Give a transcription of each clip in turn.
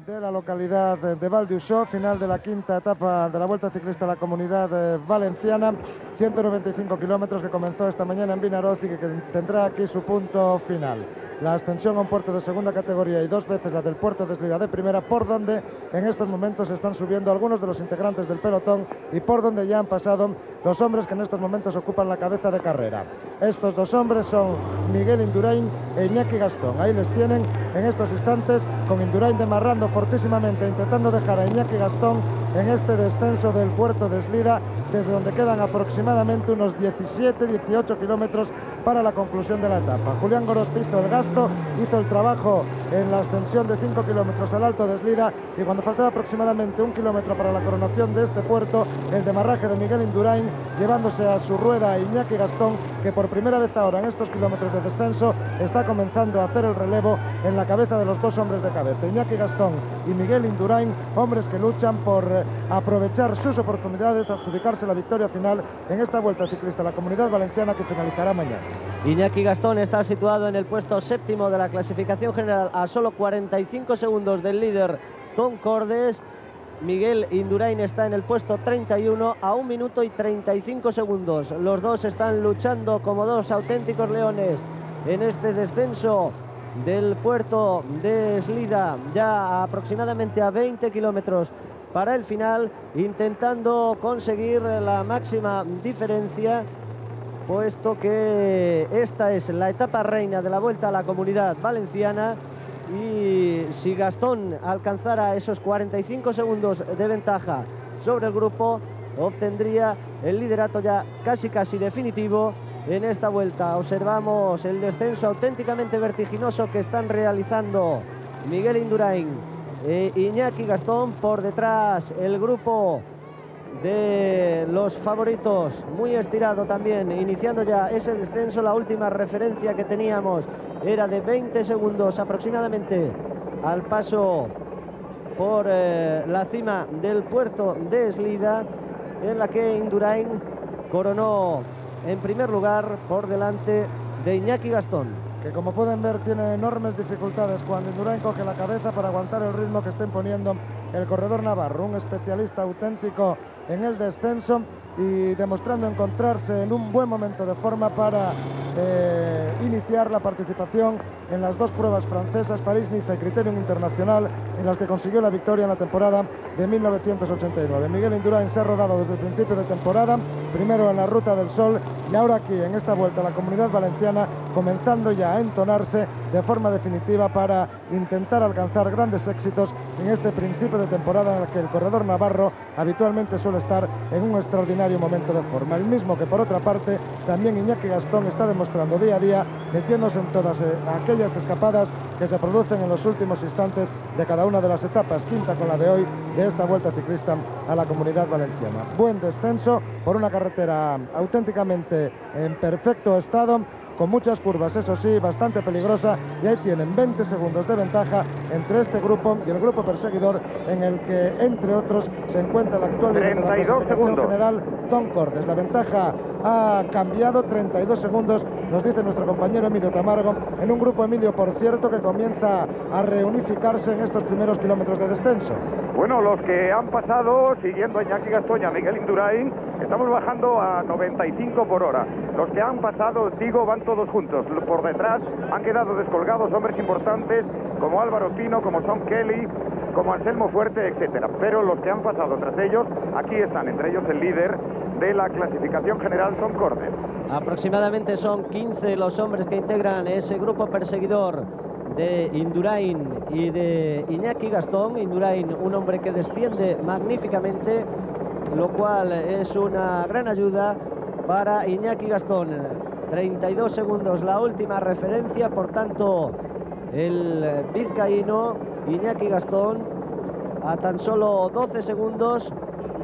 de la localidad de Val d'Uixó, final de la quinta etapa de la Vuelta Ciclista a la Comunidad Valenciana, 195 kilómetros, que comenzó esta mañana en Vinaroz y que tendrá aquí su punto final. La ascensión a un puerto de segunda categoría y 2 veces la del puerto de Eslida de primera, por donde en estos momentos están subiendo algunos de los integrantes del pelotón y por donde ya han pasado los hombres que en estos momentos ocupan la cabeza de carrera. Estos dos hombres son Miguel Indurain e Iñaki Gastón. Ahí les tienen en estos instantes, con Indurain demarrando fortísimamente, intentando dejar a Iñaki Gastón en este descenso del puerto de Eslida, desde donde quedan aproximadamente unos 17-18 kilómetros para la conclusión de la etapa. Julián Gorospe hizo el gasto, hizo el trabajo en la ascensión de 5 kilómetros al Alto de Eslida, y cuando faltaba aproximadamente 1 kilómetro para la coronación de este puerto, el demarraje de Miguel Indurain, llevándose a su rueda a Iñaki Gastón, que por primera vez ahora en estos kilómetros de descenso está comenzando a hacer el relevo en la cabeza de los dos hombres de cabeza, Iñaki Gastón y Miguel Indurain, hombres que luchan por aprovechar sus oportunidades, adjudicarse la victoria final en esta Vuelta Ciclista a la Comunidad Valenciana, que finalizará mañana. Iñaki Gastón está situado en el puesto séptimo de la clasificación general, a solo 45 segundos del líder Tom Cordes. Miguel Indurain está en el puesto 31 a 1 minuto y 35 segundos. Los dos están luchando como dos auténticos leones en este descenso del puerto de Eslida, ya aproximadamente a 20 kilómetros para el final, intentando conseguir la máxima diferencia, puesto que esta es la etapa reina de la Vuelta a la Comunidad Valenciana. Y si Gastón alcanzara esos 45 segundos de ventaja sobre el grupo, obtendría el liderato ya casi definitivo en esta vuelta. Observamos el descenso auténticamente vertiginoso que están realizando Miguel Indurain e Iñaki Gastón. Por detrás el grupo de los favoritos, muy estirado también, iniciando ya ese descenso. La última referencia que teníamos era de 20 segundos aproximadamente al paso por la cima del puerto de Eslida, en la que Indurain coronó en primer lugar por delante de Iñaki Gastón, que como pueden ver tiene enormes dificultades cuando Indurain coge la cabeza para aguantar el ritmo que está imponiendo el corredor navarro, un especialista auténtico en el descenso y demostrando encontrarse en un buen momento de forma para iniciar la participación en las dos pruebas francesas, París-Niza y Criterium Internacional, en las que consiguió la victoria en la temporada de 1989. Miguel Indurain se ha rodado desde el principio de temporada, primero en la Ruta del Sol y ahora aquí en esta Vuelta a la Comunidad Valenciana, comenzando ya a entonarse de forma definitiva para intentar alcanzar grandes éxitos en este principio de temporada en el que el corredor navarro habitualmente suele estar en un extraordinario momento de forma. El mismo que por otra parte también Iñaki Gastón está demostrando día a día, metiéndose en todas aquellas escapadas que se producen en los últimos instantes de cada una de las etapas, quinta con la de hoy, de esta Vuelta Ciclista a la Comunidad Valenciana. Buen descenso por una carretera auténticamente en perfecto estado, con muchas curvas, eso sí, bastante peligrosa, y ahí tienen 20 segundos de ventaja entre este grupo y el grupo perseguidor, en el que, entre otros, se encuentra el actual líder de la clasificación general, Tom Cordes. La ventaja ha cambiado, 32 segundos, nos dice nuestro compañero Emilio Tamargo, en un grupo, Emilio, por cierto, que comienza a reunificarse en estos primeros kilómetros de descenso. Bueno, los que han pasado, siguiendo a Iñaki Gastón y a Miguel Indurain, estamos bajando a 95 por hora. Los que han pasado, digo, van todos juntos. Por detrás han quedado descolgados hombres importantes como Álvaro Pino, como Sean Kelly, como Anselmo Fuerte, etcétera. Pero los que han pasado tras ellos, aquí están, entre ellos el líder de la clasificación general, Tom Cordes. Aproximadamente son 15 los hombres que integran ese grupo perseguidor de Indurain y de Iñaki Gastón. Indurain, un hombre que desciende magníficamente, lo cual es una gran ayuda para Iñaki Gastón. 32 segundos la última referencia, por tanto el vizcaíno Iñaki Gastón a tan solo 12 segundos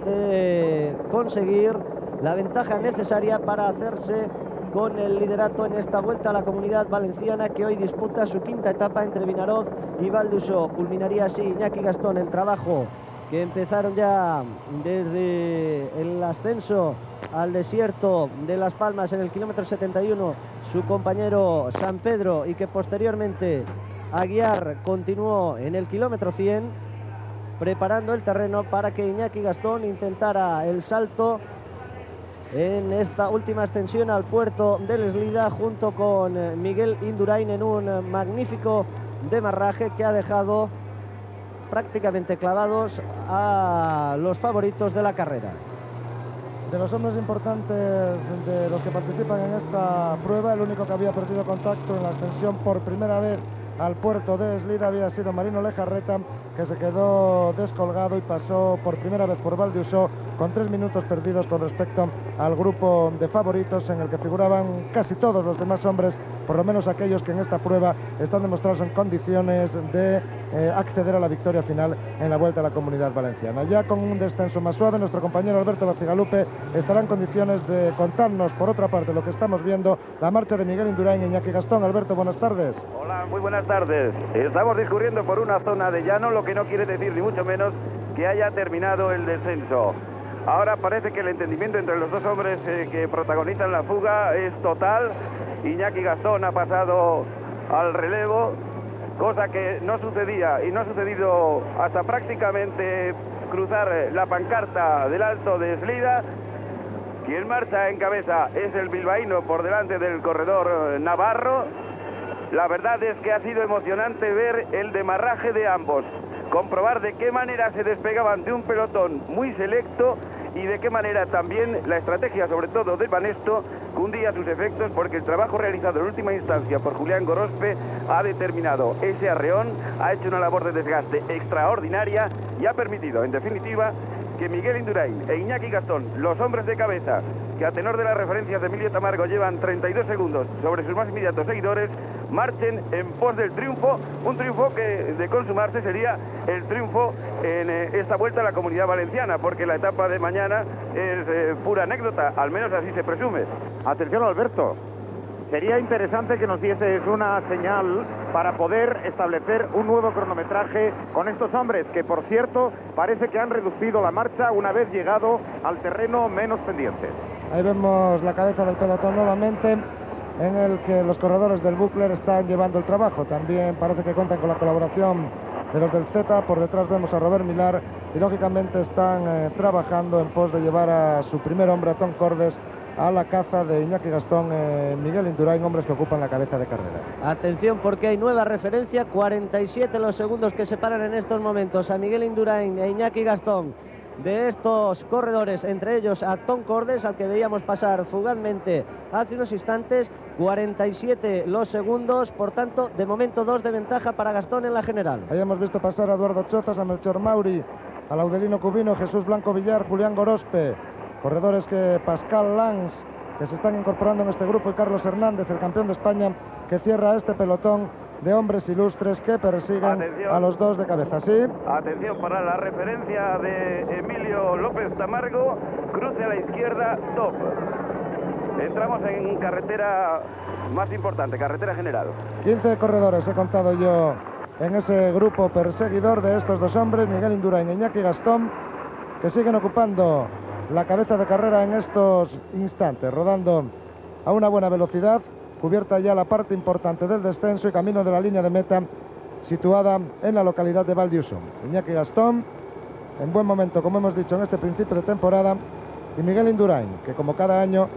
de conseguir la ventaja necesaria para hacerse con el liderato en esta Vuelta a la Comunidad Valenciana, que hoy disputa su quinta etapa entre Vinaroz y Val d'Uixó. Culminaría así Iñaki Gastón el trabajo que empezaron ya desde el ascenso al desierto de Las Palmas en el kilómetro 71 su compañero San Pedro, y que posteriormente Aguiar continuó en el kilómetro 100. preparando el terreno para que Iñaki Gastón intentara el salto en esta última ascensión al puerto del Eslida junto con Miguel Indurain en un magnífico demarraje que ha dejado prácticamente clavados a los favoritos de la carrera. De los hombres importantes de los que participan en esta prueba, el único que había perdido contacto en la ascensión por primera vez al puerto de Eslida había sido Marino Lejarreta, que se quedó descolgado y pasó por primera vez por Val di Uixó con 3 minutos perdidos con respecto al grupo de favoritos en el que figuraban casi todos los demás hombres, por lo menos aquellos que en esta prueba están demostrados en condiciones de acceder a la victoria final en la Vuelta a la Comunidad Valenciana. Ya con un descenso más suave, nuestro compañero Alberto Bacigalupe estará en condiciones de contarnos, por otra parte, lo que estamos viendo, la marcha de Miguel Indurain y Iñaki Gastón. Alberto, buenas tardes. Hola, muy buenas tardes. Estamos discurriendo por una zona de llano, lo que no quiere decir ni mucho menos que haya terminado el descenso. Ahora parece que el entendimiento entre los dos hombres que protagonizan la fuga es total. Iñaki Gastón ha pasado al relevo, cosa que no sucedía y no ha sucedido hasta prácticamente cruzar la pancarta del Alto de Eslida. Quien marcha en cabeza es el bilbaíno por delante del corredor navarro. La verdad es que ha sido emocionante ver el demarraje de ambos, comprobar de qué manera se despegaban de un pelotón muy selecto y de qué manera también la estrategia, sobre todo de Banesto, cundía sus efectos, porque el trabajo realizado en última instancia por Julián Gorospe ha determinado ese arreón, ha hecho una labor de desgaste extraordinaria y ha permitido, en definitiva, que Miguel Indurain e Iñaki Gastón, los hombres de cabeza, que a tenor de las referencias de Emilio Tamargo llevan 32 segundos sobre sus más inmediatos seguidores, marchen en pos del triunfo, un triunfo que de consumarse sería el triunfo en esta Vuelta a la Comunidad Valenciana, porque la etapa de mañana es pura anécdota, al menos así se presume. Atención, Alberto, sería interesante que nos dieses una señal para poder establecer un nuevo cronometraje con estos hombres, que por cierto parece que han reducido la marcha una vez llegado al terreno menos pendiente. Ahí vemos la cabeza del pelotón nuevamente, en el que los corredores del Buckler están llevando el trabajo. También parece que cuentan con la colaboración de los del Z. Por detrás vemos a Robert Millar y lógicamente están trabajando en pos de llevar a su primer hombre, a Tom Cordes, a la caza de Iñaki Gastón, Miguel Indurain, hombres que ocupan la cabeza de carrera. Atención, porque hay nueva referencia, 47 los segundos que separan en estos momentos a Miguel Indurain e Iñaki Gastón de estos corredores, entre ellos a Tom Cordes, al que veíamos pasar fugazmente hace unos instantes. 47 los segundos, por tanto, de momento 2 de ventaja para Gastón en la general. Ahí hemos visto pasar a Eduardo Chozas, a Melchor Mauri, a Laudelino Cubino, Jesús Blanco Villar, Julián Gorospe, corredores que Pascal Lans, que se están incorporando en este grupo, y Carlos Hernández, el campeón de España, que cierra este pelotón de hombres ilustres que persiguen a los dos de cabeza. ¿Sí? Atención para la referencia de Emilio López Tamargo, cruce a la izquierda, top. Entramos en carretera más importante, carretera general. 15 corredores he contado yo en ese grupo perseguidor de estos dos hombres, Miguel Indurain y Iñaki Gastón, que siguen ocupando la cabeza de carrera en estos instantes, rodando a una buena velocidad, cubierta ya la parte importante del descenso y camino de la línea de meta, situada en la localidad de Val di Uixó. Iñaki Gastón en buen momento, como hemos dicho, en este principio de temporada, y Miguel Indurain, que como cada año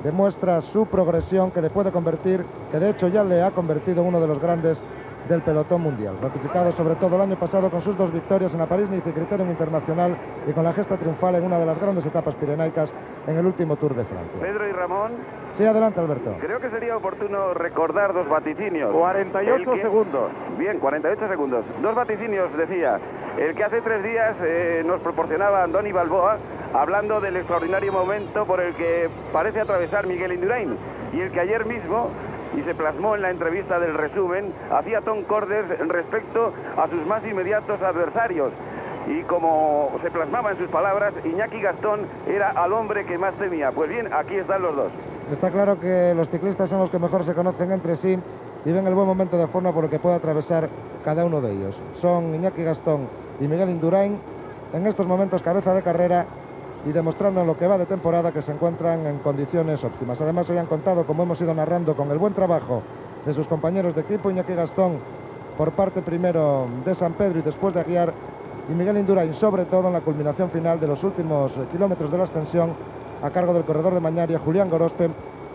demuestra su progresión, que le puede convertir, que de hecho ya le ha convertido en uno de los grandes del pelotón mundial, ratificado sobre todo el año pasado con sus 2 victorias en la París-Nice y Criterium Internacional, y con la gesta triunfal en una de las grandes etapas pirenaicas en el último Tour de Francia. Pedro y Ramón. Sí, adelante, Alberto. Creo que sería oportuno recordar 2 vaticinios. 48 segundos. Bien, 48 segundos. 2 vaticinios, decía. El que hace 3 días nos proporcionaba Andoni Balboa, hablando del extraordinario momento por el que parece atravesar Miguel Indurain, y el que ayer mismo, y se plasmó en la entrevista del resumen, hacía Tom Cordes respecto a sus más inmediatos adversarios. Y como se plasmaba en sus palabras, Iñaki Gastón era al hombre que más temía. Pues bien, aquí están los dos. Está claro que los ciclistas son los que mejor se conocen entre sí y ven el buen momento de forma por el que puede atravesar cada uno de ellos. Son Iñaki Gastón y Miguel Indurain en estos momentos cabeza de carrera y demostrando en lo que va de temporada que se encuentran en condiciones óptimas. Además, hoy han contado, como hemos ido narrando, con el buen trabajo de sus compañeros de equipo. Iñaki Gastón por parte primero de San Pedro y después de Aguiar, y Miguel Indurain, sobre todo en la culminación final de los últimos kilómetros de la ascensión, a cargo del corredor de Mañaria, Julián Gorospe,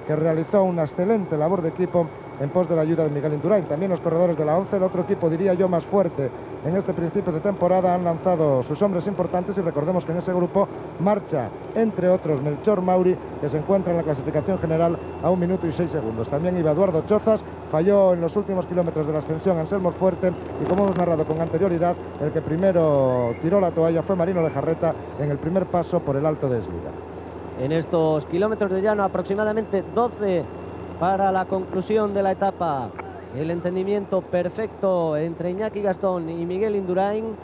que realizó una excelente labor de equipo en pos de la ayuda de Miguel Indurain. También los corredores de la 11, el otro equipo, diría yo, más fuerte en este principio de temporada, han lanzado sus hombres importantes, y recordemos que en ese grupo marcha, entre otros, Melchor Mauri, que se encuentra en la clasificación general a 1 minuto y 6 segundos. También iba Eduardo Chozas, falló en los últimos kilómetros de la ascensión Anselmo Fuerte, y como hemos narrado con anterioridad, el que primero tiró la toalla fue Marino Lejarreta en el primer paso por el Alto de Eslida. En estos kilómetros de llano, aproximadamente 12 para la conclusión de la etapa. El entendimiento perfecto entre Iñaki Gastón y Miguel Indurain.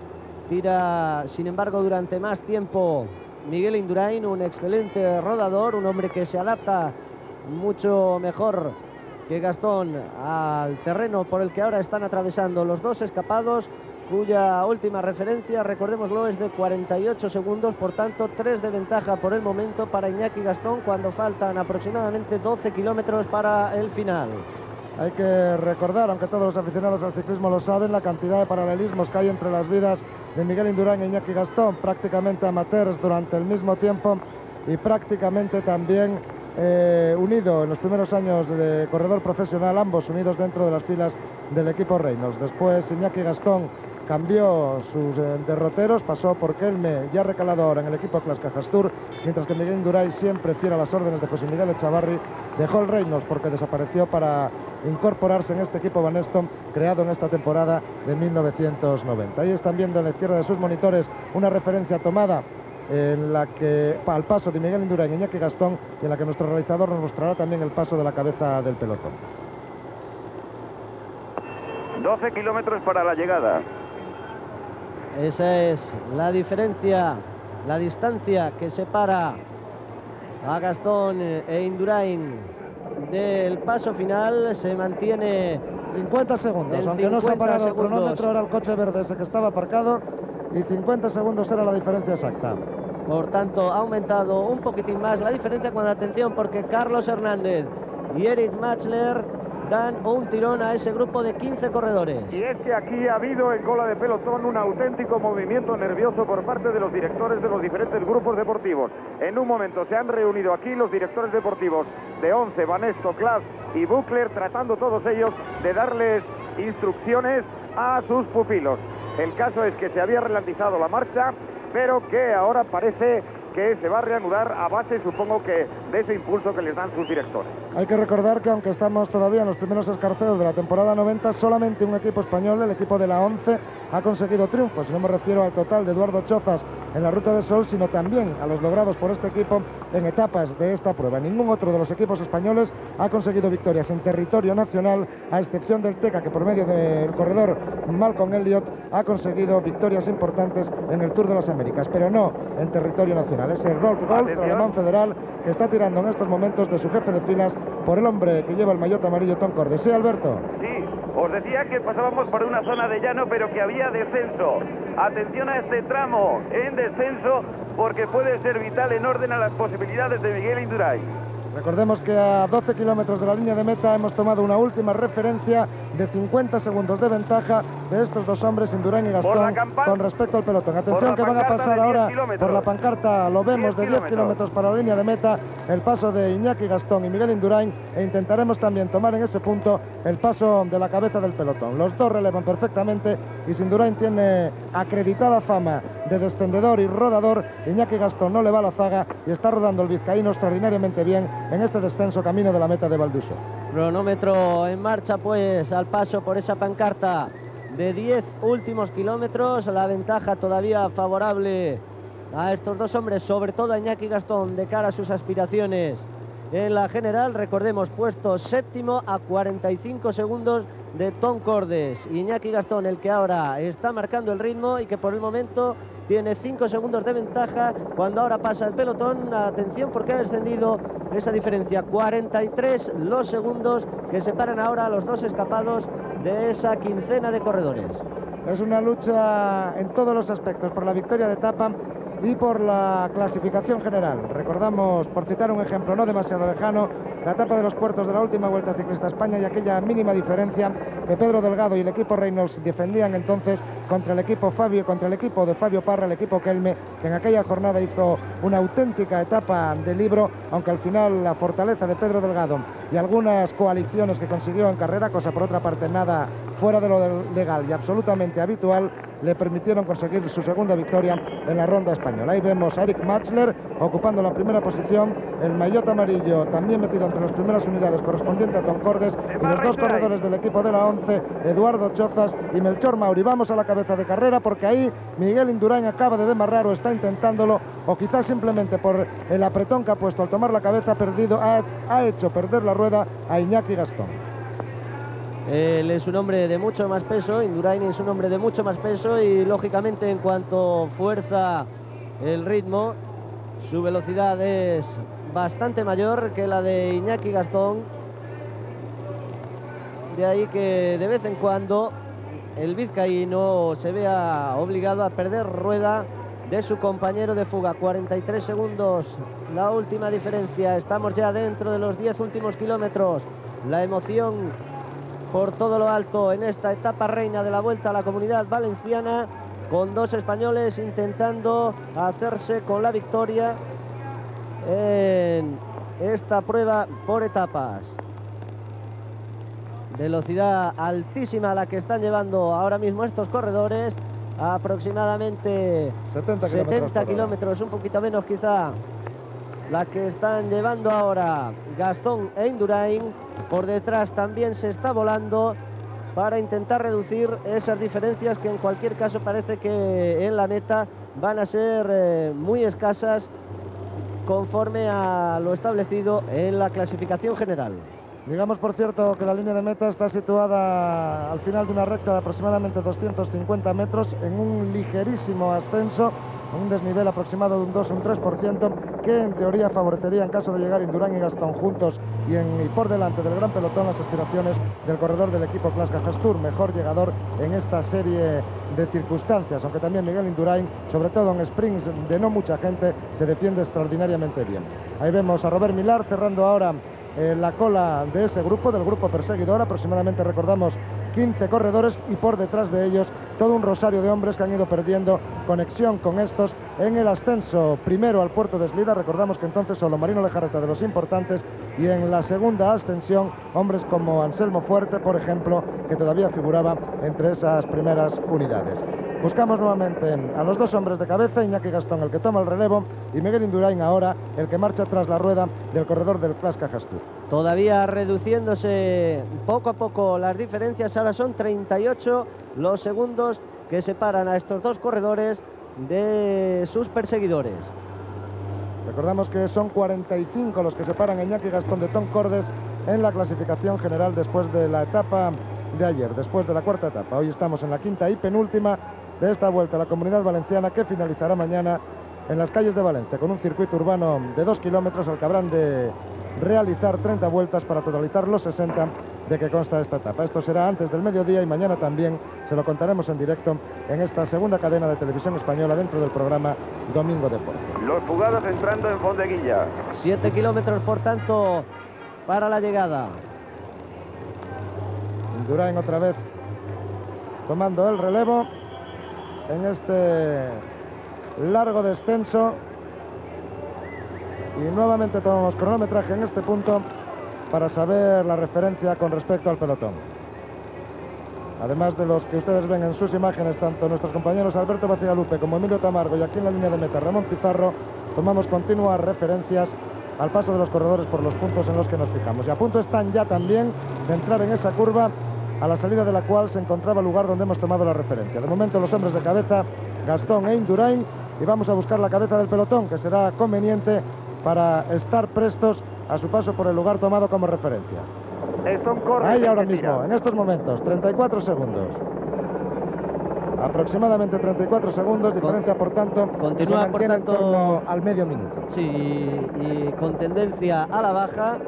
Tira, sin embargo, durante más tiempo Miguel Indurain, un excelente rodador, un hombre que se adapta mucho mejor que Gastón al terreno por el que ahora están atravesando los dos escapados, cuya última referencia, recordémoslo, es de 48 segundos, por tanto 3 de ventaja por el momento para Iñaki Gastón, cuando faltan aproximadamente 12 kilómetros para el final. Hay que recordar, aunque todos los aficionados al ciclismo lo saben, la cantidad de paralelismos que hay entre las vidas de Miguel Indurain e Iñaki Gastón, prácticamente amateurs durante el mismo tiempo y prácticamente también unido en los primeros años de corredor profesional, ambos unidos dentro de las filas del equipo Reynolds. Después Iñaki Gastón cambió sus derroteros, pasó por Kelme, ya recalado ahora en el equipo Clas Cajastur, mientras que Miguel Indurain, siempre fiel a las órdenes de José Miguel Echavarri, dejó el Reynolds porque desapareció para incorporarse en este equipo Baneston, creado en esta temporada de 1990. Ahí están viendo en la izquierda de sus monitores una referencia tomada en la que al paso de Miguel Indurain y Iñaki Gastón, y en la que nuestro realizador nos mostrará también el paso de la cabeza del pelotón. 12 kilómetros para la llegada. Esa es la diferencia, la distancia que separa a Gastón e Indurain del paso final. Se mantiene 50 segundos, aunque no se ha parado el cronómetro, era el coche verde ese que estaba aparcado, y 50 segundos era la diferencia exacta. Por tanto, ha aumentado un poquitín más la diferencia, cuando, atención, porque Carlos Hernández y Eric Machler dan un tirón a ese grupo de 15 corredores. Y es que aquí ha habido en cola de pelotón un auténtico movimiento nervioso por parte de los directores de los diferentes grupos deportivos. En un momento se han reunido aquí los directores deportivos de 11, Banesto, Clas y Buchler, tratando todos ellos de darles instrucciones a sus pupilos. El caso es que se había ralentizado la marcha, pero que ahora parece que se va a reanudar a base, supongo que, de ese impulso que les dan sus directores. Hay que recordar que aunque estamos todavía en los primeros escarceos de la temporada 90, solamente un equipo español, el equipo de la 11, ha conseguido triunfos. Y no me refiero al total de Eduardo Chozas en la Ruta del Sol, sino también a los logrados por este equipo en etapas de esta prueba. Ningún otro de los equipos españoles ha conseguido victorias en territorio nacional, a excepción del Teca, que por medio del corredor Malcolm Elliott ha conseguido victorias importantes en el Tour de las Américas, pero no en territorio nacional. Es el Rolf Golf, el alemán federal, que está tirando en estos momentos de su jefe de filas por el hombre que lleva el maillot amarillo, Tom Cordes. Sí, Alberto. Sí, os decía que pasábamos por una zona de llano, pero que había descenso. Atención a este tramo en descenso, porque puede ser vital en orden a las posibilidades de Miguel Indurain. Recordemos que a 12 kilómetros de la línea de meta hemos tomado una última referencia de 50 segundos de ventaja de estos dos hombres, Indurain y Gastón, con respecto al pelotón. Atención, que van a pasar ahora por la pancarta, lo vemos, de 10 kilómetros para la línea de meta, el paso de Iñaki Gastón y Miguel Indurain, e intentaremos también tomar en ese punto el paso de la cabeza del pelotón. Los dos relevan perfectamente, y si Indurain tiene acreditada fama de descendedor y rodador, Iñaki Gastón no le va a la zaga y está rodando el vizcaíno extraordinariamente bien en este descenso camino de la meta de Valduso. Cronómetro en marcha, pues, al paso por esa pancarta de 10 últimos kilómetros. La ventaja todavía favorable a estos dos hombres, sobre todo a Iñaki Gastón, de cara a sus aspiraciones en la general. Recordemos, puesto séptimo a 45 segundos de Tom Cordes. Iñaki Gastón, el que ahora está marcando el ritmo y que por el momento tiene 5 segundos de ventaja cuando ahora pasa el pelotón. Atención, porque ha descendido esa diferencia. 43 los segundos que separan ahora a los dos escapados de esa quincena de corredores. Es una lucha en todos los aspectos, por la victoria de etapa y por la clasificación general. Recordamos, por citar un ejemplo no demasiado lejano, la etapa de los puertos de la última Vuelta Ciclista a España, y aquella mínima diferencia que Pedro Delgado y el equipo Reynolds defendían entonces contra el equipo de Fabio Parra, el equipo Kelme, que en aquella jornada hizo una auténtica etapa de libro, aunque al final la fortaleza de Pedro Delgado y algunas coaliciones que consiguió en carrera, cosa por otra parte nada fuera de lo legal y absolutamente habitual, le permitieron conseguir su segunda victoria en la ronda española. Ahí vemos a Eric Machler ocupando la primera posición, el maillot amarillo también metido entre las primeras unidades correspondiente a Tom Cordes, y los dos corredores del equipo de la 11, Eduardo Chozas y Melchor Mauri. Vamos a la cabeza de carrera, porque ahí Miguel Indurain acaba de demarrar o está intentándolo, o quizás simplemente por el apretón que ha puesto al tomar la cabeza ha hecho perder la rueda a Iñaki Gastón. Él es un hombre de mucho más peso, Indurain es un hombre de mucho más peso, y lógicamente en cuanto fuerza el ritmo, su velocidad es bastante mayor que la de Iñaki Gastón. De ahí que de vez en cuando el vizcaíno se vea obligado a perder rueda de su compañero de fuga. 43 segundos la última diferencia, estamos ya dentro de los 10 últimos kilómetros. La emoción por todo lo alto en esta etapa reina de la Vuelta a la Comunidad Valenciana, con dos españoles intentando hacerse con la victoria en esta prueba por etapas. Velocidad altísima la que están llevando ahora mismo estos corredores, aproximadamente 70 kilómetros, un poquito menos quizá, la que están llevando ahora Gastón e Indurain. Por detrás también se está volando para intentar reducir esas diferencias, que en cualquier caso parece que en la meta van a ser muy escasas conforme a lo establecido en la clasificación general. Digamos, por cierto, que la línea de meta está situada al final de una recta de aproximadamente 250 metros en un ligerísimo ascenso, un desnivel aproximado de un 2 o un 3%, que en teoría favorecería, en caso de llegar Indurain y Gastón juntos y por delante del gran pelotón, las aspiraciones del corredor del equipo Clasca Gestur, mejor llegador en esta serie de circunstancias, aunque también Miguel Indurain, sobre todo en sprints de no mucha gente, se defiende extraordinariamente bien. Ahí vemos a Robert Millar cerrando ahora la cola de ese grupo, del grupo perseguidor, aproximadamente, recordamos, 15 corredores, y por detrás de ellos todo un rosario de hombres que han ido perdiendo conexión con estos en el ascenso primero al puerto de Eslida. Recordamos que entonces solo Marino Lejarreta de los importantes, y en la segunda ascensión hombres como Anselmo Fuerte, por ejemplo, que todavía figuraba entre esas primeras unidades. Buscamos nuevamente a los dos hombres de cabeza, Iñaki Gastón el que toma el relevo y Miguel Indurain ahora el que marcha tras la rueda del corredor del Clasca Gestur. Todavía reduciéndose poco a poco las diferencias, ahora son 38 los segundos que separan a estos dos corredores de sus perseguidores. Recordamos que son 45 los que separan a Iñaki Gastón de Tom Cordes en la clasificación general después de la etapa de ayer, después de la cuarta etapa. Hoy estamos en la quinta y penúltima de esta Vuelta a la Comunidad Valenciana, que finalizará mañana en las calles de Valencia con un circuito urbano de 2 kilómetros al que habrán de realizar 30 vueltas para totalizar los 60 de que consta esta etapa. Esto será antes del mediodía y mañana también se lo contaremos en directo en esta segunda cadena de televisión española dentro del programa Domingo Deporte. Los fugados entrando en Fondeguilla. 7 kilómetros, por tanto, para la llegada. Indurain otra vez tomando el relevo en este largo descenso, y nuevamente tomamos cronometraje en este punto para saber la referencia con respecto al pelotón. Además de los que ustedes ven en sus imágenes, tanto nuestros compañeros Alberto Bacigalupe como Emilio Tamargo, y aquí en la línea de meta Ramón Pizarro, tomamos continuas referencias al paso de los corredores por los puntos en los que nos fijamos. Y a punto están ya también de entrar en esa curva, a la salida de la cual se encontraba el lugar donde hemos tomado la referencia. De momento los hombres de cabeza, Gastón e Indurain, y vamos a buscar la cabeza del pelotón, que será conveniente para estar prestos a su paso por el lugar tomado como referencia. Ahí ahora mismo, en estos momentos, 34 segundos. Aproximadamente 34 segundos, diferencia por tanto, que se mantiene en torno al medio minuto. Sí, y con tendencia a la baja.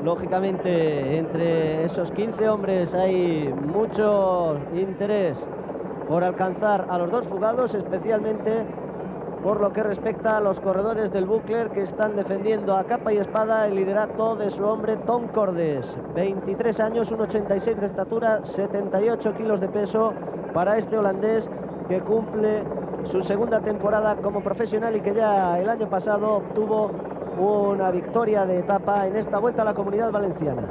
Lógicamente, entre esos 15 hombres hay mucho interés por alcanzar a los dos fugados, especialmente por lo que respecta a los corredores del Bucler, que están defendiendo a capa y espada el liderato de su hombre Tom Cordes. 23 años, 1,86 de estatura, 78 kilos de peso para este holandés, que cumple su segunda temporada como profesional y que ya el año pasado obtuvo una victoria de etapa en esta Vuelta a la Comunidad Valenciana.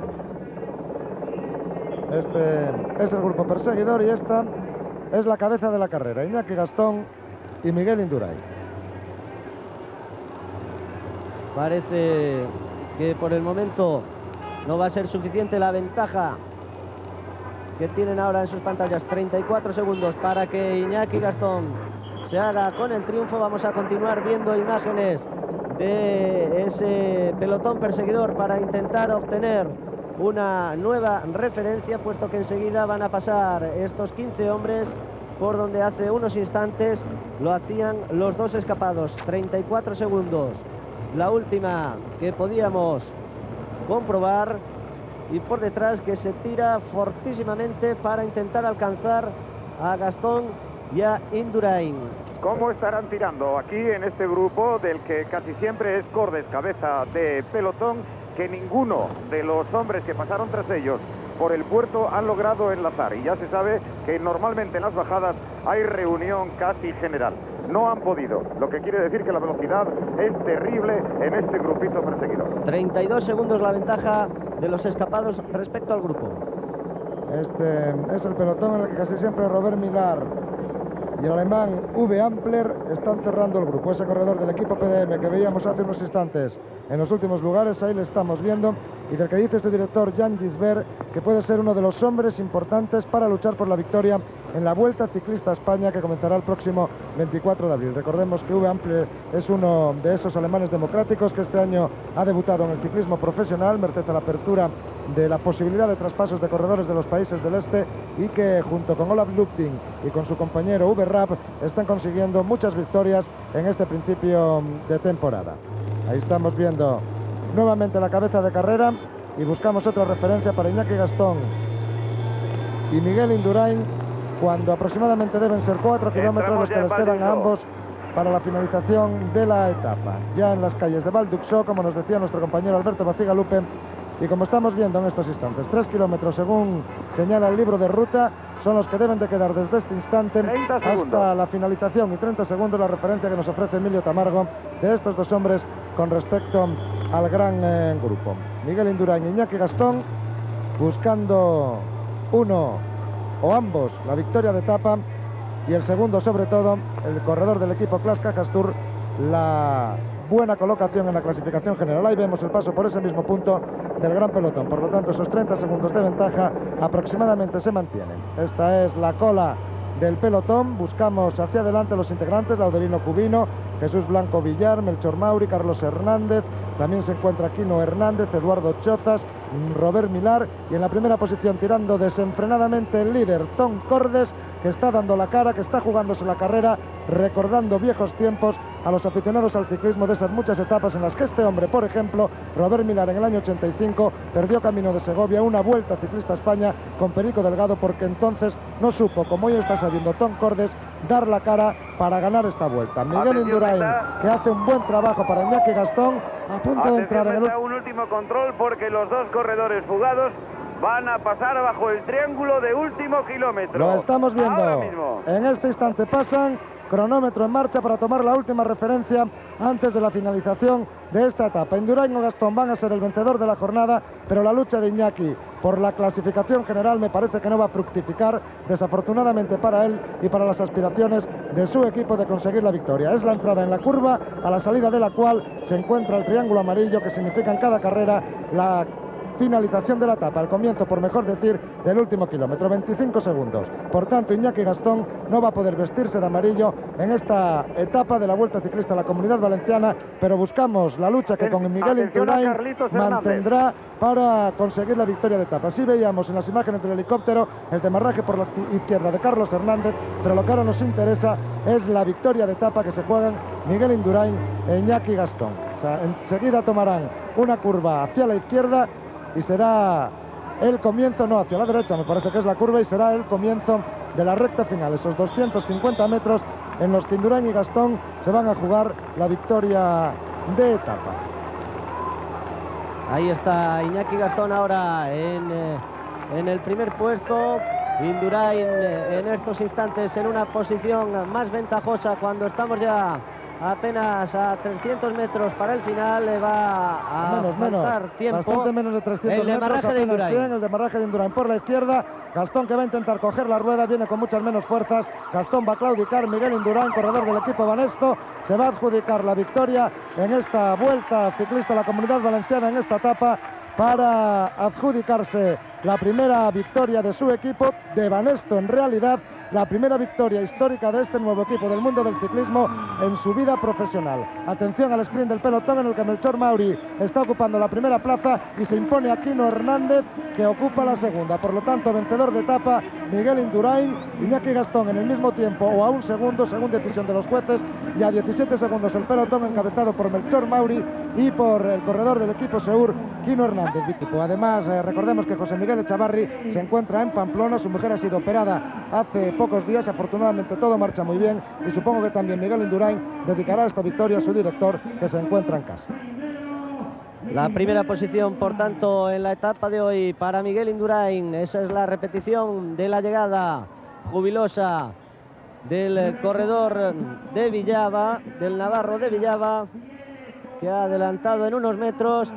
Este es el grupo perseguidor y esta es la cabeza de la carrera: Iñaki Gastón y Miguel Indurain. Parece que por el momento no va a ser suficiente la ventaja que tienen ahora en sus pantallas. 34 segundos para que Iñaki Gastón se haga con el triunfo. Vamos a continuar viendo imágenes de ese pelotón perseguidor para intentar obtener una nueva referencia, puesto que enseguida van a pasar estos 15 hombres por donde hace unos instantes lo hacían los dos escapados. 34 segundos. La última que podíamos comprobar, y por detrás que se tira fortísimamente para intentar alcanzar a Gastón y a Indurain. ¿Cómo estarán tirando aquí en este grupo del que casi siempre es Cordes cabeza de pelotón, que ninguno de los hombres que pasaron tras ellos por el puerto han logrado enlazar? Y ya se sabe que normalmente en las bajadas hay reunión casi general. No han podido, lo que quiere decir que la velocidad es terrible en este grupito perseguidor. 32 segundos la ventaja de los escapados respecto al grupo. Este es el pelotón en el que casi siempre Robert Millar y el alemán Uwe Ampler están cerrando el grupo. Ese corredor del equipo PDM que veíamos hace unos instantes en los últimos lugares, ahí le estamos viendo, y del que dice este director Jan Gisbert que puede ser uno de los hombres importantes para luchar por la victoria en la Vuelta Ciclista a España, que comenzará el próximo 24 de abril. Recordemos que Uwe Ampler es uno de esos alemanes democráticos que este año ha debutado en el ciclismo profesional, merced a la apertura de la posibilidad de traspasos de corredores de los países del este, y que junto con Olaf Lupting y con su compañero Uwe Rapp están consiguiendo muchas victorias en este principio de temporada. Ahí estamos viendo nuevamente la cabeza de carrera y buscamos otra referencia para Iñaki Gastón y Miguel Indurain, cuando aproximadamente deben ser 4 kilómetros los que les quedan a ambos para la finalización de la etapa. Ya en las calles de Val d'Uxó, como nos decía nuestro compañero Alberto Bacigalupe, y como estamos viendo en estos instantes, 3 kilómetros según señala el libro de ruta son los que deben de quedar desde este instante hasta la finalización, y 30 segundos la referencia que nos ofrece Emilio Tamargo de estos dos hombres con respecto al gran grupo. Miguel Indurain y Iñaki Gastón buscando uno o ambos la victoria de etapa, y el segundo sobre todo el corredor del equipo Clas Cajastur la buena colocación en la clasificación general. Ahí vemos el paso por ese mismo punto del gran pelotón, por lo tanto esos 30 segundos de ventaja aproximadamente se mantienen. Esta es la cola del pelotón. Buscamos hacia adelante los integrantes: Laudelino Cubino, Jesús Blanco Villar, Melchor Mauri, Carlos Hernández, también se encuentra Quino Hernández, Eduardo Chozas, Robert Millar, y en la primera posición tirando desenfrenadamente el líder Tom Cordes, que está dando la cara, que está jugándose la carrera, recordando viejos tiempos a los aficionados al ciclismo de esas muchas etapas en las que este hombre, por ejemplo, Robert Millar, en el año 85 perdió camino de Segovia una Vuelta Ciclista a España con Perico Delgado, porque entonces no supo, como hoy está sabiendo Tom Cordes, dar la cara para ganar esta vuelta. Miguel Indurain, que hace un buen trabajo para Iñaki Gastón, a punto de entrar en un último control, porque los dos corredores fugados van a pasar bajo el triángulo de último kilómetro. Lo estamos viendo. Ahora mismo. En este instante pasan, cronómetro en marcha para tomar la última referencia antes de la finalización de esta etapa. Indurain o Gastón van a ser el vencedor de la jornada, pero la lucha de Iñaki por la clasificación general me parece que no va a fructificar, desafortunadamente para él y para las aspiraciones de su equipo de conseguir la victoria. Es la entrada en la curva, a la salida de la cual se encuentra el triángulo amarillo, que significa en cada carrera la finalización de la etapa, el comienzo, por mejor decir, del último kilómetro. 25 segundos. Por tanto, Iñaki Gastón no va a poder vestirse de amarillo en esta etapa de la Vuelta Ciclista a la Comunidad Valenciana, pero buscamos la lucha que con Miguel Indurain mantendrá para conseguir la victoria de etapa. Así veíamos en las imágenes del helicóptero el demarraje por la izquierda de Carlos Hernández, pero lo que ahora nos interesa es la victoria de etapa que se juegan Miguel Indurain e Iñaki Gastón. O sea, enseguida tomarán una curva hacia la izquierda y será el comienzo, no, hacia la derecha, me parece que es la curva, y será el comienzo de la recta final, esos 250 metros en los que Indurain y Gastón se van a jugar la victoria de etapa. Ahí está Iñaki Gastón ahora en el primer puesto. Indurain en estos instantes en una posición más ventajosa cuando estamos ya apenas a 300 metros para el final. Le va a faltar tiempo. Bastante menos de 300 metros, apenas 100, el demarraje de Indurain por la izquierda. Gastón, que va a intentar coger la rueda, viene con muchas menos fuerzas. Gastón va a claudicar. Miguel Indurain, corredor del equipo Banesto, se va a adjudicar la victoria en esta vuelta ciclista a la Comunidad Valenciana, en esta etapa, para adjudicarse la primera victoria de su equipo, de Banesto en realidad, la primera victoria histórica de este nuevo equipo del mundo del ciclismo en su vida profesional. Atención al sprint del pelotón, en el que Melchor Mauri está ocupando la primera plaza y se impone a Quino Hernández, que ocupa la segunda. Por lo tanto, vencedor de etapa Miguel Indurain. Iñaki Gastón en el mismo tiempo o a un segundo, según decisión de los jueces, y a 17 segundos el pelotón encabezado por Melchor Mauri y por el corredor del equipo Seur, Quino Hernández. Además, recordemos que José Miguel Echavarri se encuentra en Pamplona. Su mujer ha sido operada hace pocos días. Afortunadamente todo marcha muy bien y supongo que también Miguel Indurain dedicará esta victoria a su director, que se encuentra en casa. La primera posición, por tanto, en la etapa de hoy para Miguel Indurain. Esa es la repetición de la llegada jubilosa del corredor de Villava, del navarro de Villava, que ha adelantado en unos metros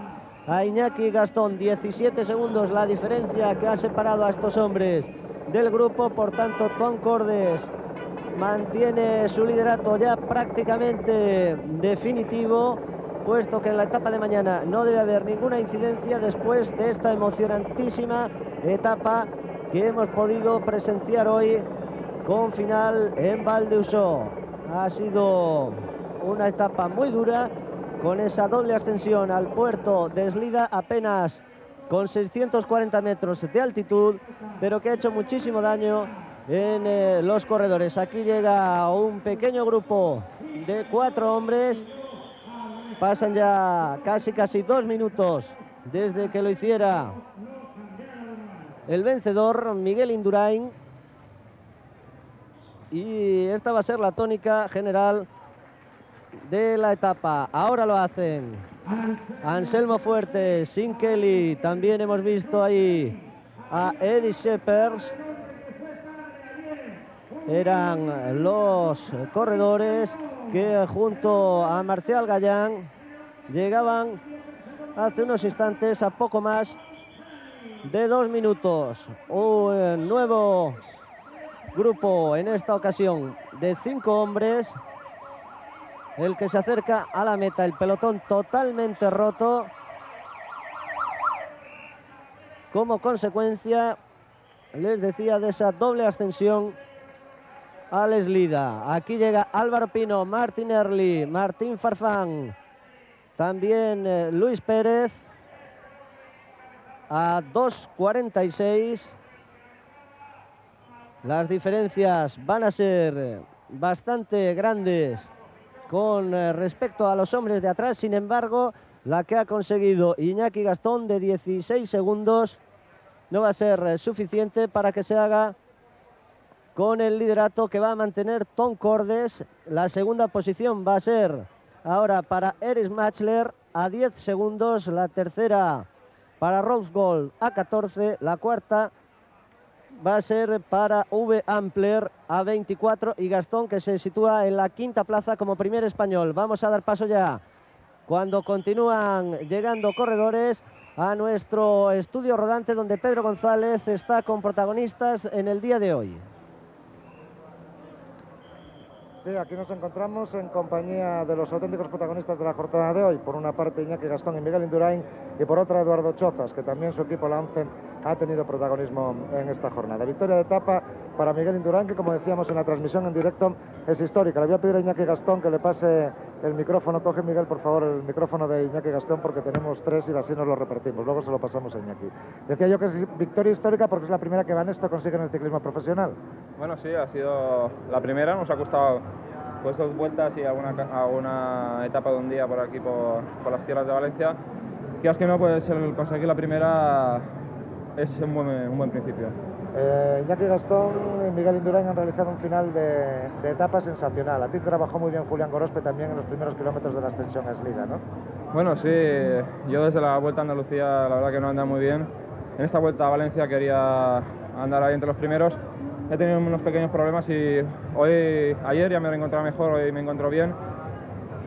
a Iñaki Gastón. 17 segundos la diferencia que ha separado a estos hombres del grupo. Por tanto, Tom Cordes mantiene su liderato ya prácticamente definitivo, puesto que en la etapa de mañana no debe haber ninguna incidencia después de esta emocionantísima etapa que hemos podido presenciar hoy con final en Val d'Usó. Ha sido una etapa muy dura, con esa doble ascensión al puerto de Eslida, apenas con 640 metros de altitud, pero que ha hecho muchísimo daño en los corredores. Aquí llega un pequeño grupo de 4 hombres. Pasan ya casi 2 minutos desde que lo hiciera el vencedor, Miguel Indurain, y esta va a ser la tónica general de la etapa. Ahora lo hacen Anselmo Fuertes, Sean Kelly. También hemos visto ahí a Eddie Shepherds. Eran los corredores que junto a Marcial Gallán llegaban hace unos instantes a poco más de 2 minutos. Un nuevo grupo, en esta ocasión de 5 hombres, el que se acerca a la meta. El pelotón totalmente roto como consecuencia, les decía, de esa doble ascensión al Eslida. Aquí llega Álvaro Pino, Martín Early, Martín Farfán, también Luis Pérez, a 2:46. Las diferencias van a ser bastante grandes con respecto a los hombres de atrás. Sin embargo, la que ha conseguido Iñaki Gastón, de 16 segundos, no va a ser suficiente para que se haga con el liderato que va a mantener Tom Cordes. La segunda posición va a ser ahora para Eris Machler a 10 segundos, la tercera para Rose Gold a 14, la cuarta va a ser para V. Ampler a 24, y Gastón, que se sitúa en la quinta plaza como primer español. Vamos a dar paso ya, cuando continúan llegando corredores, a nuestro estudio rodante, donde Pedro González está con protagonistas en el día de hoy. Sí, aquí nos encontramos en compañía de los auténticos protagonistas de la jornada de hoy. Por una parte, Iñaki Gastón y Miguel Indurain, y por otra, Eduardo Chozas, que también su equipo Lancen ha tenido protagonismo en esta jornada. Victoria de etapa para Miguel Indurain, que, como decíamos en la transmisión en directo, es histórica. Le voy a pedir a Iñaki Gastón que le pase el micrófono. Coge, Miguel, por favor, el micrófono de Iñaki Gastón, porque tenemos 3 y así nos lo repartimos. Luego se lo pasamos a Iñaki. Decía yo que es victoria histórica porque es la primera que Banesto consigue en el ciclismo profesional. Bueno, sí, ha sido la primera. Nos ha costado pues 2 vueltas y alguna etapa de un día por aquí, por las tierras de Valencia. Quizás que no, pues el conseguir la primera es un buen principio. Iñaki Gastón y Miguel Indurain han realizado un final de etapa sensacional. A ti trabajó muy bien Julián Gorospe también en los primeros kilómetros de la extensión Eslida, ¿no? Bueno, sí, yo desde la Vuelta a Andalucía la verdad que no anda muy bien. En esta Vuelta a Valencia quería andar ahí entre los primeros. He tenido unos pequeños problemas y ayer ya me he encontrado mejor, hoy me encuentro bien.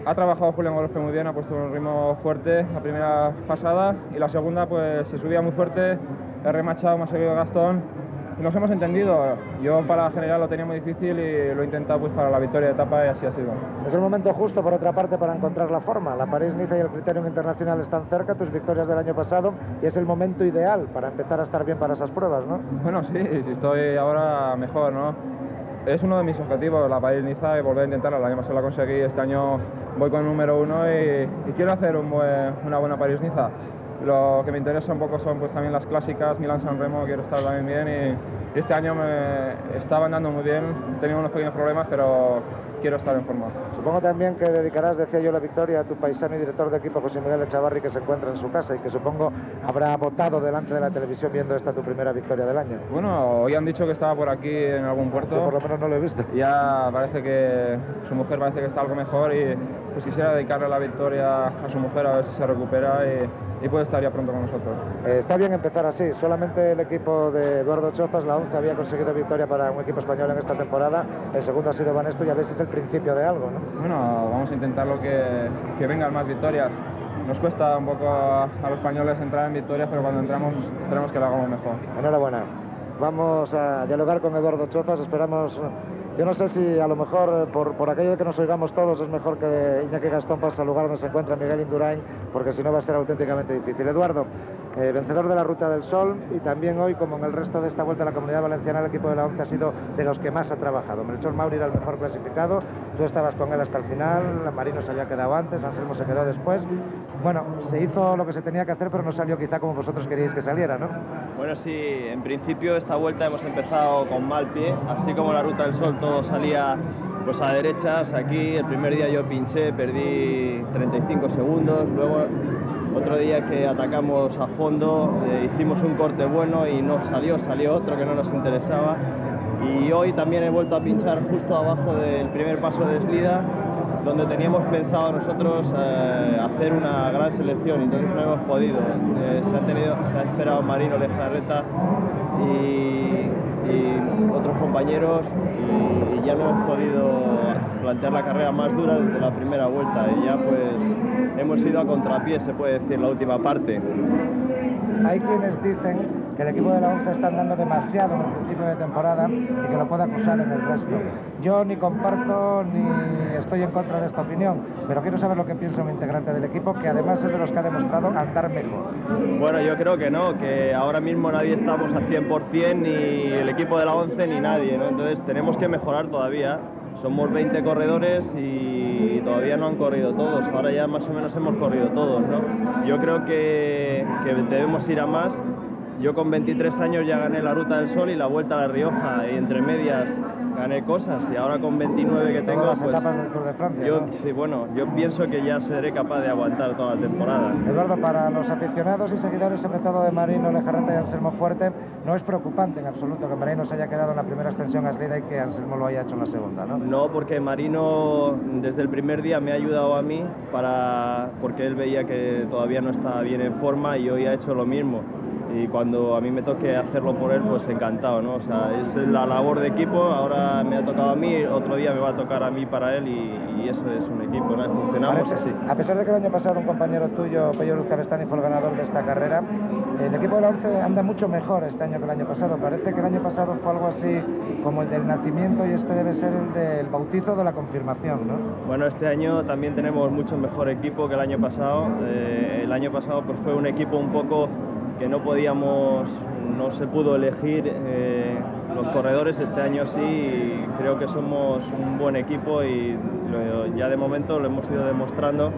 Ha trabajado Julián Gorospe muy bien, ha puesto un ritmo fuerte la primera pasada y la segunda pues se subía muy fuerte, he remachado, me ha seguido Gastón y nos hemos entendido. Yo para la general lo tenía muy difícil y lo he intentado pues para la victoria de etapa y así ha sido. Es el momento justo, por otra parte, para encontrar la forma. La París-Niza y el Criterium Internacional están cerca, tus victorias del año pasado, y es el momento ideal para empezar a estar bien para esas pruebas, ¿no? Bueno, sí estoy ahora mejor, ¿no? Es uno de mis objetivos, la París-Niza, y volver a intentarla. El año pasado la conseguí, este año voy con el número 1 y quiero hacer una buena París-Niza. Lo que me interesa un poco son pues también las clásicas, Milán-San Remo, quiero estar también bien y este año me estaba andando muy bien, tenía unos pequeños problemas, pero quiero estar en forma. Supongo también que dedicarás, decía yo, la victoria a tu paisano y director de equipo José Miguel Echavarri, que se encuentra en su casa y que supongo habrá votado delante de la televisión viendo esta tu primera victoria del año. Bueno, hoy han dicho que estaba por aquí en algún puerto. Yo por lo menos no lo he visto. Ya parece que su mujer parece que está algo mejor y pues quisiera dedicarle la victoria a su mujer a ver si se recupera y puede estar ya pronto con nosotros. Está bien empezar así. Solamente el equipo de Eduardo Chozas, la 11, había conseguido victoria para un equipo español en esta temporada. El segundo ha sido Banesto y a ver si es el principio de algo, ¿no? Bueno, vamos a intentarlo que vengan más victorias. Nos cuesta un poco a los españoles entrar en victorias, pero cuando entramos tenemos que lo hagamos mejor. Enhorabuena. Vamos a dialogar con Eduardo Chozas. Esperamos... Yo no sé si a lo mejor por aquello de que nos oigamos todos es mejor que Iñaki Gastón pase al lugar donde se encuentra Miguel Indurain, porque si no va a ser auténticamente difícil. Eduardo, vencedor de la Ruta del Sol, y también hoy, como en el resto de esta Vuelta a la Comunidad Valenciana, el equipo de la 11 ha sido de los que más ha trabajado. Melchor Mauri era el mejor clasificado, tú estabas con él hasta el final, Marino se había quedado antes, Anselmo se quedó después. Bueno, se hizo lo que se tenía que hacer, pero no salió quizá como vosotros queríais que saliera, ¿no? Bueno, sí, en principio esta vuelta hemos empezado con mal pie, así como la Ruta del Sol todo salía pues a derechas. Aquí el primer día yo pinché, perdí 35 segundos, luego otro día que atacamos a fondo, hicimos un corte bueno y no salió otro que no nos interesaba, y hoy también he vuelto a pinchar justo abajo del primer paso de Eslida, donde teníamos pensado nosotros hacer una gran selección, entonces no hemos podido. Se ha esperado Marino Lejarreta y otros compañeros y ya no hemos podido plantear la carrera más dura desde la primera vuelta, y ya pues hemos ido a contrapié, se puede decir, la última parte. Hay quienes dicen que el equipo de la 11 está andando demasiado en el principio de temporada y que lo puede acusar en el resto. Yo ni comparto ni estoy en contra de esta opinión, pero quiero saber lo que piensa un integrante del equipo que además es de los que ha demostrado andar mejor. Bueno, yo creo que no, que ahora mismo nadie estamos al 100%, ni el equipo de la 11 ni nadie, ¿no? Entonces tenemos que mejorar todavía. Somos 20 corredores y todavía no han corrido todos, ahora ya más o menos hemos corrido todos, ¿no? Yo creo que debemos ir a más. Yo con 23 años ya gané la Ruta del Sol y la Vuelta a La Rioja, y entre medias gané cosas, y ahora con 29 que tengo, las pues etapas del Tour de Francia, yo, ¿no? sí, bueno, yo pienso que ya seré capaz de aguantar toda la temporada. Eduardo, para los aficionados y seguidores, sobre todo de Marino Lejarreta y Anselmo Fuerte, no es preocupante en absoluto que Marino se haya quedado en la primera extensión a Eslida y que Anselmo lo haya hecho en la segunda, ¿no? No, porque Marino desde el primer día me ha ayudado a mí, porque él veía que todavía no estaba bien en forma, y hoy ha hecho lo mismo. Y cuando a mí me toque hacerlo por él, pues encantado, ¿no? O sea, es la labor de equipo, ahora me ha tocado a mí, otro día me va a tocar a mí para él, y eso es un equipo, ¿no? Funcionamos así. A pesar de que el año pasado un compañero tuyo, Pello Luz Cabestany, fue el ganador de esta carrera, el equipo de la 11 anda mucho mejor este año que el año pasado. Parece que el año pasado fue algo así como el del nacimiento, y este debe ser el del bautizo, de la confirmación, ¿no? Bueno, este año también tenemos mucho mejor equipo que el año pasado. El año pasado pues fue un equipo un poco que no se pudo elegir los corredores. Este año sí, y creo que somos un buen equipo, y ya de momento lo hemos ido demostrando,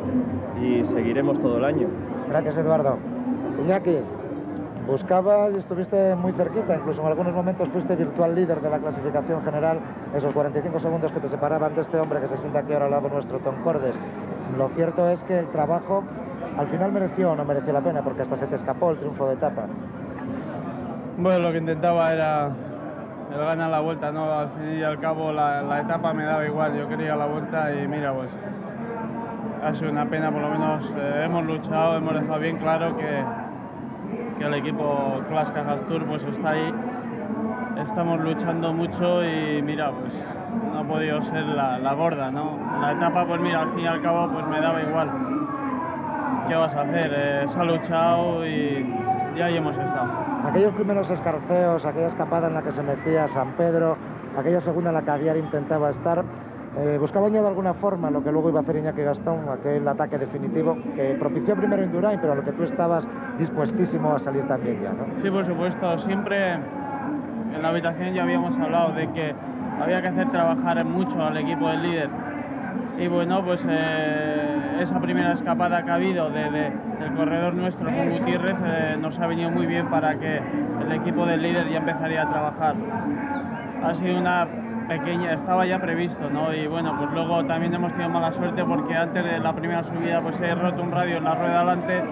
y seguiremos todo el año. Gracias, Eduardo. Iñaki, buscabas y estuviste muy cerquita, incluso en algunos momentos fuiste virtual líder de la clasificación general, esos 45 segundos que te separaban de este hombre que se sienta aquí ahora al lado nuestro, Tom Cordes. Lo cierto es que el trabajo al final mereció o no mereció la pena, porque hasta se te escapó el triunfo de etapa. Bueno, lo que intentaba era el ganar la vuelta, ¿no? Al fin y al cabo la etapa me daba igual, yo quería la vuelta y mira, pues ha sido una pena, por lo menos hemos luchado, hemos dejado bien claro que el equipo Clash Cajas Tour pues está ahí, estamos luchando mucho y mira, pues no ha podido ser la gorda, ¿no? La etapa, pues mira, al fin y al cabo pues me daba igual. ¿Qué vas a hacer? Se ha luchado y ahí hemos estado. Aquellos primeros escarceos, aquella escapada en la que se metía San Pedro, aquella segunda en la que Aguiar intentaba estar, buscaban ya de alguna forma lo que luego iba a hacer Iñaki Gastón, aquel ataque definitivo que propició primero Indurain, pero a lo que tú estabas dispuestísimo a salir también ya, ¿no? Sí, por supuesto. Siempre en la habitación ya habíamos hablado de que había que hacer trabajar mucho al equipo del líder. Y bueno, pues esa primera escapada que ha habido del corredor nuestro con Gutiérrez nos ha venido muy bien para que el equipo del líder ya empezaría a trabajar. Ha sido una pequeña, estaba ya previsto, ¿no? Y bueno, pues luego también hemos tenido mala suerte porque antes de la primera subida pues he roto un radio en la rueda delante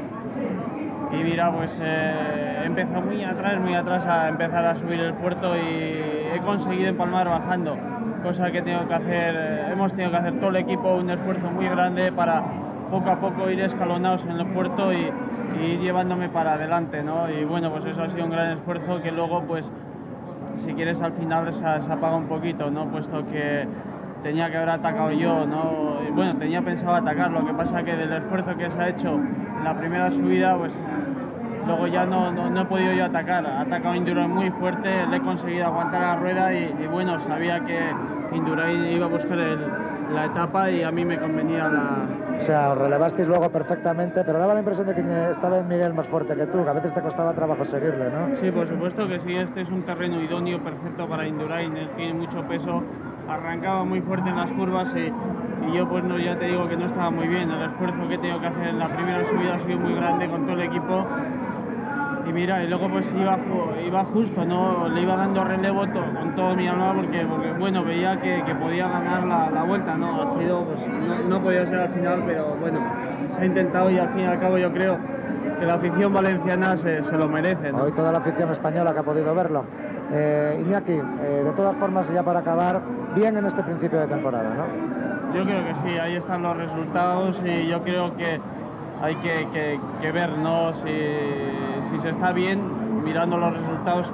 y mira, pues he empezado muy atrás a empezar a subir el puerto y he conseguido empalmar bajando. Cosa que tengo que hacer, hemos tenido que hacer todo el equipo un esfuerzo muy grande para poco a poco ir escalonados en el puerto y ir llevándome para adelante, ¿no? Y bueno, pues eso ha sido un gran esfuerzo que luego, pues, si quieres al final se apaga un poquito, ¿no? Puesto que tenía que haber atacado yo, ¿no? Y bueno, tenía pensado atacar, lo que pasa que del esfuerzo que se ha hecho en la primera subida, pues luego ya no he podido yo atacar. Ha atacado Indurain muy fuerte, le he conseguido aguantar la rueda y bueno, sabía que Indurain iba a buscar la etapa y a mí me convenía O sea, os relevasteis luego perfectamente, pero daba la impresión de que estaba en Miguel más fuerte que tú, que a veces te costaba trabajo seguirle, ¿no? Sí, por supuesto que sí, este es un terreno idóneo, perfecto para Indurain, él tiene mucho peso, arrancaba muy fuerte en las curvas y yo pues no, ya te digo que no estaba muy bien. El esfuerzo que he tenido que hacer en la primera subida ha sido muy grande con todo el equipo. Y mira, y luego pues iba justo, ¿no? Le iba dando relevo con todo mi alma porque bueno, veía que podía ganar la vuelta, ¿no? Ha sido, pues no podía ser al final, pero bueno, se ha intentado y al fin y al cabo yo creo que la afición valenciana se lo merece, ¿no? Hoy toda la afición española que ha podido verlo. Iñaki, de todas formas, ya para acabar, bien en este principio de temporada, ¿no? Yo creo que sí, ahí están los resultados y yo creo que hay que ver, ¿no? Si se está bien, mirando los resultados,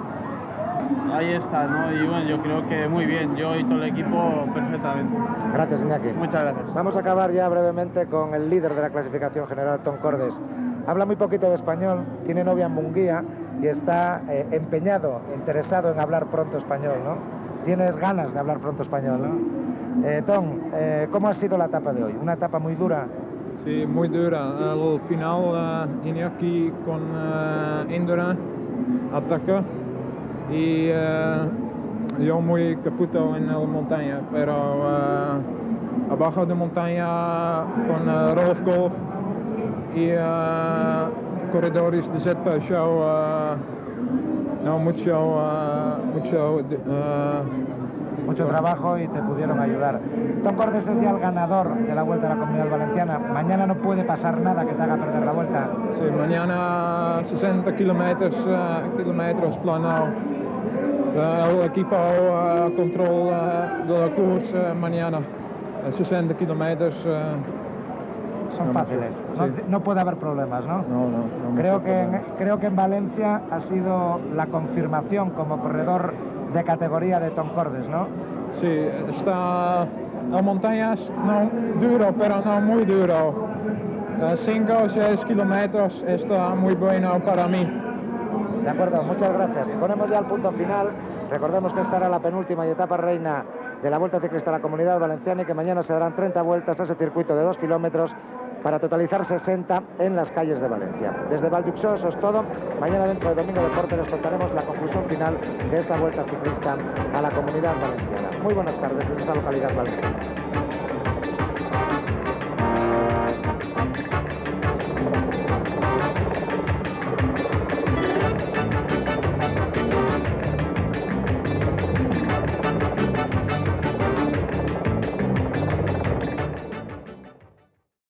ahí está, ¿no? Y bueno, yo creo que muy bien, yo y todo el equipo perfectamente. Gracias, Iñaki. Muchas gracias. Vamos a acabar ya brevemente con el líder de la clasificación general, Tom Cordes. Habla muy poquito de español, tiene novia en Munguía y está empeñado, interesado en hablar pronto español, ¿no? Tienes ganas de hablar pronto español, ¿no? Tom, ¿cómo ha sido la etapa de hoy? ¿Una etapa muy dura? Sí, muy dura. Al final Iñaki con Indurain ataca y yo muy caputo en la montaña, pero abajo de montaña con Rolf Golf y corredores de ZP Show, no mucho trabajo y te pudieron ayudar. Tom Cordes es ya el ganador de la Vuelta a la Comunidad Valenciana. Mañana no puede pasar nada que te haga perder la vuelta. Sí, mañana 60 kilómetros planado. El equipo control de la cursa mañana. 60 kilómetros. Son fáciles. Sí. No puede haber problemas, ¿no? No Creo que en Valencia ha sido la confirmación como corredor de categoría de Tom Cordes, ¿no? Sí, está en montañas no duro, pero no muy duro. 5 o 6 kilómetros está muy bueno para mí. De acuerdo, muchas gracias. Y ponemos ya el punto final. Recordemos que esta era la penúltima y etapa reina de la Vuelta Ciclista a la Comunidad Valenciana y que mañana se darán 30 vueltas a ese circuito de 2 kilómetros para totalizar 60 en las calles de Valencia. Desde Valduxó, eso es todo. Mañana, dentro de Domingo Deporte, les contaremos la conclusión final de esta Vuelta Ciclista a la Comunidad Valenciana. Muy buenas tardes desde esta localidad valenciana.